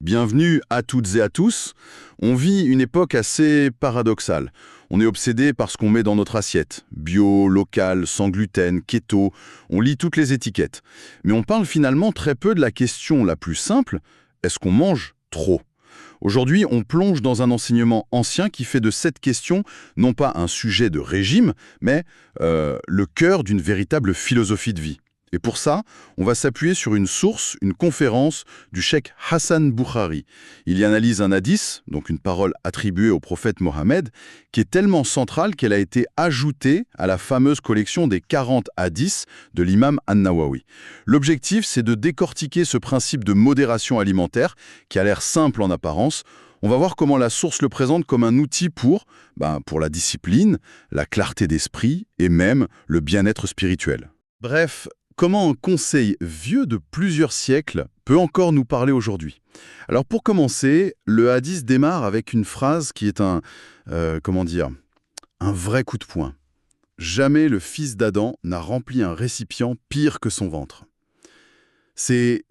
Bienvenue à toutes et à tous. On vit une époque assez paradoxale. On est obsédé par ce qu'on met dans notre assiette. Bio, local, sans gluten, keto, on lit toutes les étiquettes. Mais on parle finalement très peu de la question la plus simple, est-ce qu'on mange trop ? Aujourd'hui, on plonge dans un enseignement ancien qui fait de cette question non pas un sujet de régime, mais le cœur d'une véritable philosophie de vie. Et pour ça, on va s'appuyer sur une source, une conférence du cheikh Hassan Boukhari. Il y analyse un hadith, donc une parole attribuée au prophète Mohammed, qui est tellement centrale qu'elle a été ajoutée à la fameuse collection des 40 hadiths de l'imam An-Nawawi. L'objectif, c'est de décortiquer ce principe de modération alimentaire, qui a l'air simple en apparence. On va voir comment la source le présente comme un outil pour la discipline, la clarté d'esprit et même le bien-être spirituel. Bref, comment un conseil vieux de plusieurs siècles peut encore nous parler aujourd'hui? Alors pour commencer, le hadith démarre avec une phrase qui est un vrai coup de poing. Jamais le fils d'Adam n'a rempli un récipient pire que son ventre. C'est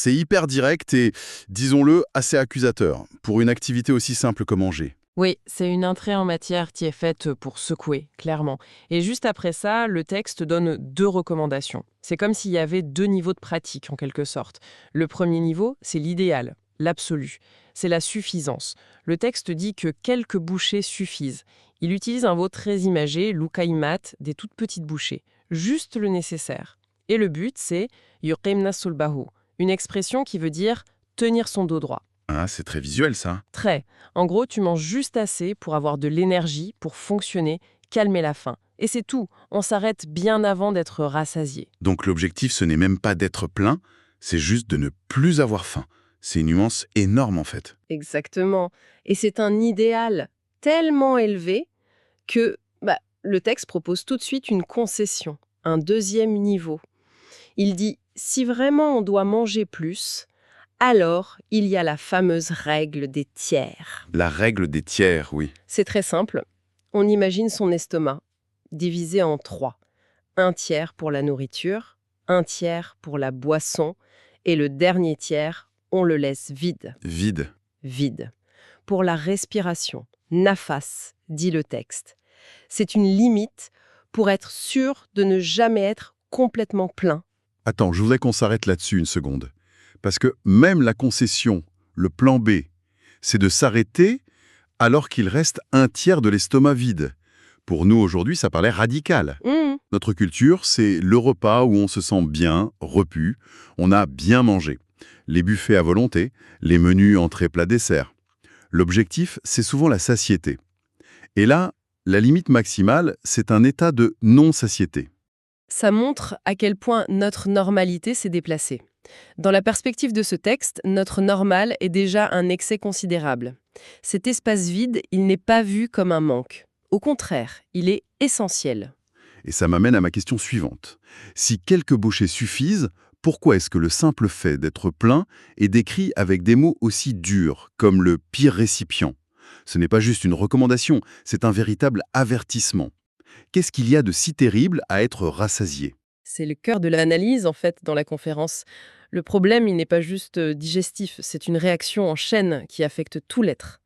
hyper direct et, disons-le, assez accusateur pour une activité aussi simple que manger. Oui, c'est une entrée en matière qui est faite pour secouer, clairement. Et juste après ça, le texte donne 2 recommandations. C'est comme s'il y avait 2 niveaux de pratique, en quelque sorte. Le premier niveau, c'est l'idéal, l'absolu. C'est la suffisance. Le texte dit que quelques bouchées suffisent. Il utilise un mot très imagé, l'ukaimat, des toutes petites bouchées. Juste le nécessaire. Et le but, c'est yuqimna sulbahu, une expression qui veut dire tenir son dos droit. Ah, c'est très visuel ça. Très. En gros, tu manges juste assez pour avoir de l'énergie, pour fonctionner, calmer la faim. Et c'est tout. On s'arrête bien avant d'être rassasié. Donc l'objectif, ce n'est même pas d'être plein, c'est juste de ne plus avoir faim. C'est une nuance énorme en fait. Exactement. Et c'est un idéal tellement élevé que le texte propose tout de suite une concession, un deuxième niveau. Il dit, si vraiment on doit manger plus, alors il y a la fameuse règle des tiers. La règle des tiers, oui. C'est très simple. On imagine son estomac, divisé en 3. Un tiers pour la nourriture, un tiers pour la boisson, et le dernier tiers, on le laisse vide. Vide. Vide. Pour la respiration, nafas, dit le texte. C'est une limite pour être sûr de ne jamais être complètement plein. Attends, je voudrais qu'on s'arrête là-dessus une seconde. Parce que même la concession, le plan B, c'est de s'arrêter alors qu'il reste un tiers de l'estomac vide. Pour nous, aujourd'hui, ça paraît radical. Notre culture, c'est le repas où on se sent bien, repu, on a bien mangé. Les buffets à volonté, les menus entrée plat dessert. L'objectif, c'est souvent la satiété. Et là, la limite maximale, c'est un état de non-satiété. Ça montre à quel point notre normalité s'est déplacée. Dans la perspective de ce texte, notre normal est déjà un excès considérable. Cet espace vide, il n'est pas vu comme un manque. Au contraire, il est essentiel. Et ça m'amène à ma question suivante. Si quelques bouchées suffisent, pourquoi est-ce que le simple fait d'être plein est décrit avec des mots aussi durs, comme le pire récipient? Ce n'est pas juste une recommandation, c'est un véritable avertissement. Qu'est-ce qu'il y a de si terrible à être rassasié? C'est le cœur de l'analyse, en fait, dans la conférence. Le problème, il n'est pas juste digestif, c'est une réaction en chaîne qui affecte tout l'être.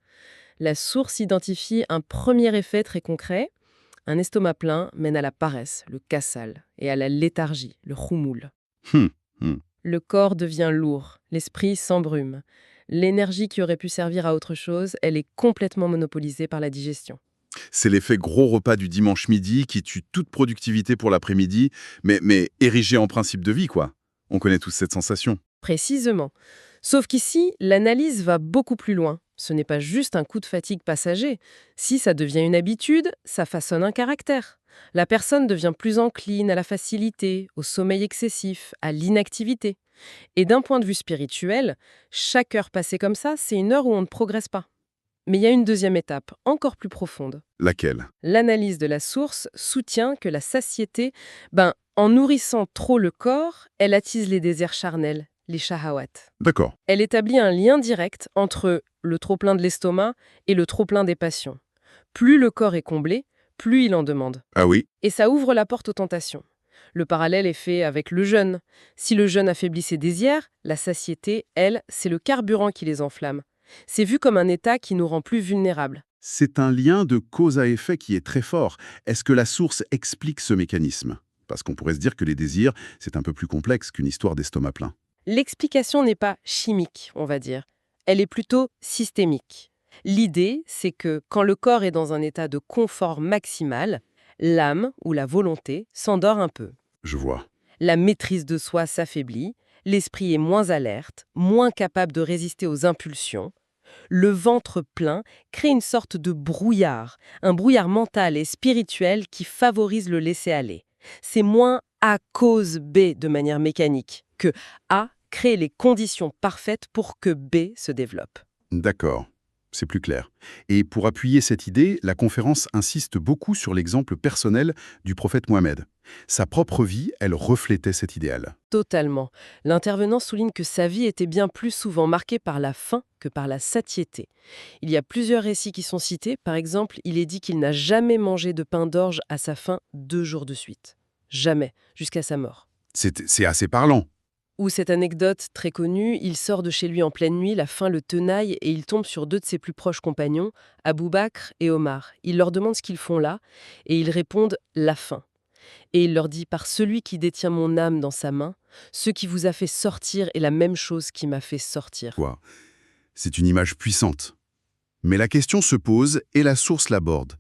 La source identifie un premier effet très concret. Un estomac plein mène à la paresse, le kassal, et à la léthargie, le khoumoul. Le corps devient lourd, l'esprit s'embrume. L'énergie qui aurait pu servir à autre chose, elle est complètement monopolisée par la digestion. C'est l'effet gros repas du dimanche midi qui tue toute productivité pour l'après-midi, mais érigé en principe de vie, quoi. On connaît tous cette sensation. Précisément. Sauf qu'ici, l'analyse va beaucoup plus loin. Ce n'est pas juste un coup de fatigue passager. Si ça devient une habitude, ça façonne un caractère. La personne devient plus encline à la facilité, au sommeil excessif, à l'inactivité. Et d'un point de vue spirituel, chaque heure passée comme ça, c'est une heure où on ne progresse pas. Mais il y a une deuxième étape, encore plus profonde. Laquelle? L'analyse de la source soutient que la satiété, en nourrissant trop le corps, elle attise les désirs charnels, les shahawat. D'accord. Elle établit un lien direct entre le trop-plein de l'estomac et le trop-plein des passions. Plus le corps est comblé, plus il en demande. Ah oui? Et ça ouvre la porte aux tentations. Le parallèle est fait avec le jeûne. Si le jeûne affaiblit ses désirs, la satiété, elle, c'est le carburant qui les enflamme. C'est vu comme un état qui nous rend plus vulnérables. C'est un lien de cause à effet qui est très fort. Est-ce que la source explique ce mécanisme? Parce qu'on pourrait se dire que les désirs, c'est un peu plus complexe qu'une histoire d'estomac plein. L'explication n'est pas chimique, on va dire. Elle est plutôt systémique. L'idée, c'est que quand le corps est dans un état de confort maximal, l'âme ou la volonté s'endort un peu. Je vois. La maîtrise de soi s'affaiblit, l'esprit est moins alerte, moins capable de résister aux impulsions. Le ventre plein crée une sorte de brouillard, un brouillard mental et spirituel qui favorise le laisser-aller. C'est moins A cause B de manière mécanique que A crée les conditions parfaites pour que B se développe. D'accord. C'est plus clair. Et pour appuyer cette idée, la conférence insiste beaucoup sur l'exemple personnel du prophète Mohammed. Sa propre vie, elle reflétait cet idéal. Totalement. L'intervenant souligne que sa vie était bien plus souvent marquée par la faim que par la satiété. Il y a plusieurs récits qui sont cités. Par exemple, il est dit qu'il n'a jamais mangé de pain d'orge à sa faim 2 jours de suite. Jamais, jusqu'à sa mort. C'est assez parlant. Ou cette anecdote très connue, il sort de chez lui en pleine nuit, la faim le tenaille et il tombe sur 2 de ses plus proches compagnons, Abou Bakr et Omar. Il leur demande ce qu'ils font là et ils répondent « la faim ». Et il leur dit « par celui qui détient mon âme dans sa main, ce qui vous a fait sortir est la même chose qui m'a fait sortir. » Quoi. C'est une image puissante. Mais la question se pose et la source l'aborde.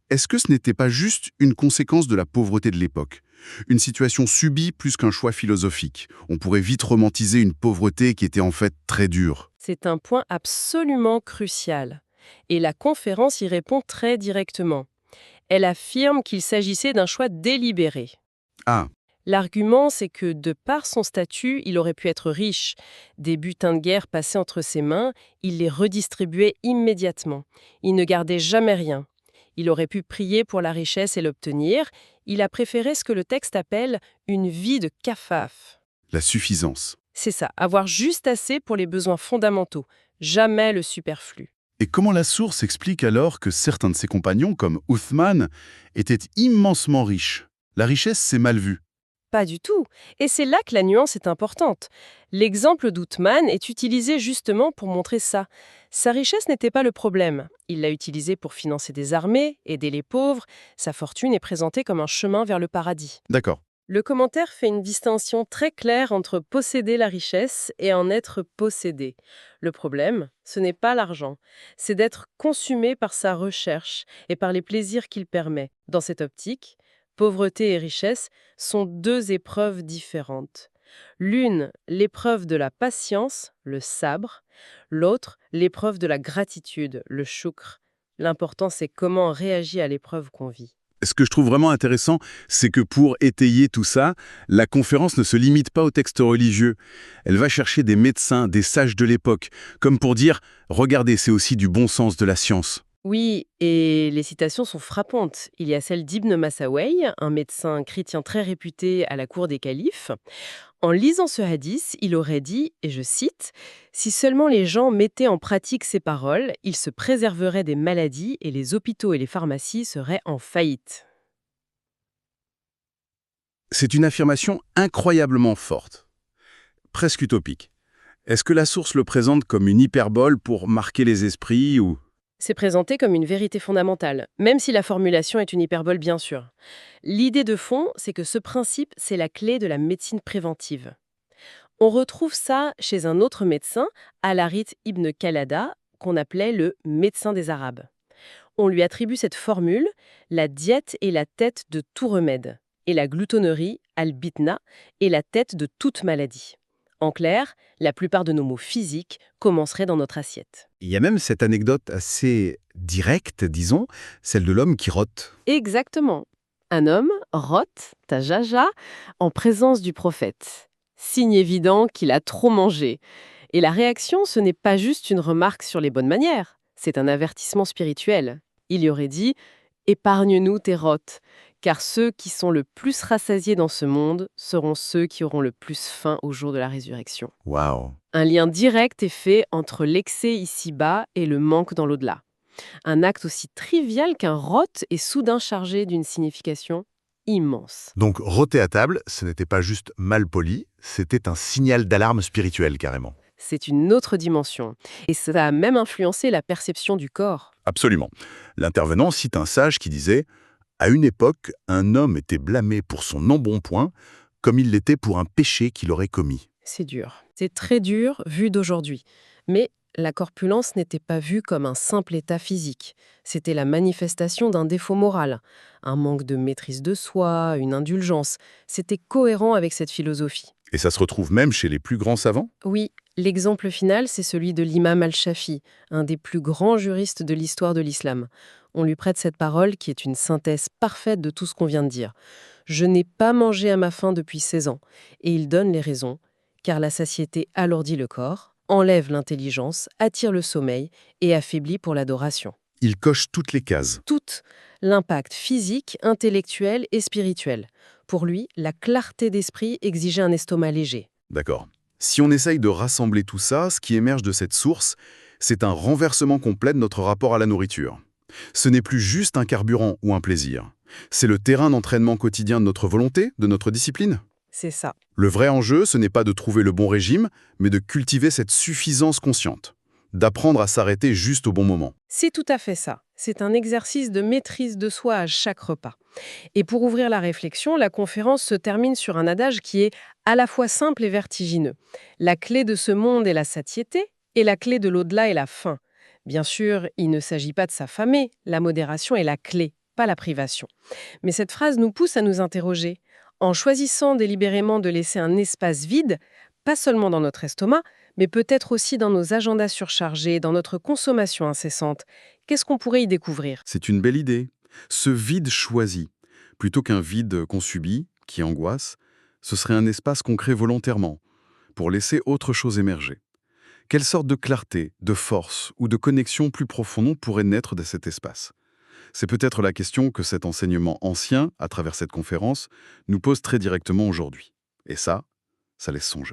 Est-ce que ce n'était pas juste une conséquence de la pauvreté de l'époque? Une situation subie plus qu'un choix philosophique. On pourrait vite romantiser une pauvreté qui était en fait très dure. C'est un point absolument crucial. Et la conférence y répond très directement. Elle affirme qu'il s'agissait d'un choix délibéré. Ah, L'argument, c'est que de par son statut, il aurait pu être riche. Des butins de guerre passaient entre ses mains, il les redistribuait immédiatement. Il ne gardait jamais rien. Il aurait pu prier pour la richesse et l'obtenir. Il a préféré ce que le texte appelle une vie de cafaf. la suffisance. C'est ça, avoir juste assez pour les besoins fondamentaux, jamais le superflu. Et comment la source explique alors que certains de ses compagnons, comme Uthman, étaient immensement riches? La richesse, c'est mal vu. Pas du tout. Et c'est là que la nuance est importante. L'exemple d'Othman est utilisé justement pour montrer ça. Sa richesse n'était pas le problème. Il l'a utilisée pour financer des armées, aider les pauvres. Sa fortune est présentée comme un chemin vers le paradis. D'accord. Le commentaire fait une distinction très claire entre posséder la richesse et en être possédé. Le problème, ce n'est pas l'argent, c'est d'être consumé par sa recherche et par les plaisirs qu'il permet. Dans cette optique, pauvreté et richesse sont 2 épreuves différentes. L'une, l'épreuve de la patience, le sabre. L'autre, l'épreuve de la gratitude, le choukr. L'important, c'est comment on réagit à l'épreuve qu'on vit. Ce que je trouve vraiment intéressant, c'est que pour étayer tout ça, la conférence ne se limite pas aux textes religieux. Elle va chercher des médecins, des sages de l'époque, comme pour dire « Regardez, c'est aussi du bon sens de la science ». Oui, et les citations sont frappantes. Il y a celle d'Ibn Masawayh, un médecin chrétien très réputé à la cour des califes. En lisant ce hadith, il aurait dit, et je cite, « Si seulement les gens mettaient en pratique ces paroles, ils se préserveraient des maladies et les hôpitaux et les pharmacies seraient en faillite. » C'est une affirmation incroyablement forte, presque utopique. Est-ce que la source le présente comme une hyperbole pour marquer les esprits ou... C'est présenté comme une vérité fondamentale, même si la formulation est une hyperbole bien sûr. L'idée de fond, c'est que ce principe, c'est la clé de la médecine préventive. On retrouve ça chez un autre médecin, Al-Harith ibn Khalada, qu'on appelait le médecin des Arabes. On lui attribue cette formule, la diète est la tête de tout remède, et la gloutonnerie, al-bitna, est la tête de toute maladie. En clair, la plupart de nos maux physiques commenceraient dans notre assiette. Il y a même cette anecdote assez directe, disons, celle de l'homme qui rote. Exactement. Un homme rote, tajaja, en présence du prophète. Signe évident qu'il a trop mangé. Et la réaction, ce n'est pas juste une remarque sur les bonnes manières, c'est un avertissement spirituel. Il y aurait dit « Épargne-nous tes rotes », car ceux qui sont le plus rassasiés dans ce monde seront ceux qui auront le plus faim au jour de la résurrection. Waouh. Un lien direct est fait entre l'excès ici-bas et le manque dans l'au-delà. Un acte aussi trivial qu'un rot est soudain chargé d'une signification immense. Donc, rôter à table, ce n'était pas juste mal poli, c'était un signal d'alarme spirituelle carrément. C'est une autre dimension. Et ça a même influencé la perception du corps. Absolument. L'intervenant cite un sage qui disait « À une époque, un homme était blâmé pour son embonpoint, comme il l'était pour un péché qu'il aurait commis. C'est dur. C'est très dur vu d'aujourd'hui. Mais la corpulence n'était pas vue comme un simple état physique. C'était la manifestation d'un défaut moral, un manque de maîtrise de soi, une indulgence. C'était cohérent avec cette philosophie. » Et ça se retrouve même chez les plus grands savants? Oui, l'exemple final, c'est celui de l'imam al-Shafi, un des plus grands juristes de l'histoire de l'islam. On lui prête cette parole qui est une synthèse parfaite de tout ce qu'on vient de dire. « Je n'ai pas mangé à ma faim depuis 16 ans. » Et il donne les raisons. Car la satiété alourdit le corps, enlève l'intelligence, attire le sommeil et affaiblit pour l'adoration. Il coche toutes les cases. Toutes, l'impact physique, intellectuel et spirituel. Pour lui, la clarté d'esprit exigeait un estomac léger. D'accord. Si on essaye de rassembler tout ça, ce qui émerge de cette source, c'est un renversement complet de notre rapport à la nourriture. Ce n'est plus juste un carburant ou un plaisir. C'est le terrain d'entraînement quotidien de notre volonté, de notre discipline. C'est ça. Le vrai enjeu, ce n'est pas de trouver le bon régime, mais de cultiver cette suffisance consciente, d'apprendre à s'arrêter juste au bon moment. C'est tout à fait ça. C'est un exercice de maîtrise de soi à chaque repas. Et pour ouvrir la réflexion, la conférence se termine sur un adage qui est à la fois simple et vertigineux. La clé de ce monde est la satiété et la clé de l'au-delà est la faim. Bien sûr, il ne s'agit pas de s'affamer, la modération est la clé, pas la privation. Mais cette phrase nous pousse à nous interroger. En choisissant délibérément de laisser un espace vide, pas seulement dans notre estomac, mais peut-être aussi dans nos agendas surchargés, dans notre consommation incessante, qu'est-ce qu'on pourrait y découvrir? C'est une belle idée. Ce vide choisi, plutôt qu'un vide qu'on subit, qui angoisse, ce serait un espace qu'on crée volontairement, pour laisser autre chose émerger. Quelle sorte de clarté, de force ou de connexion plus profonde pourrait naître de cet espace? C'est peut-être la question que cet enseignement ancien, à travers cette conférence, nous pose très directement aujourd'hui. Et ça laisse songer.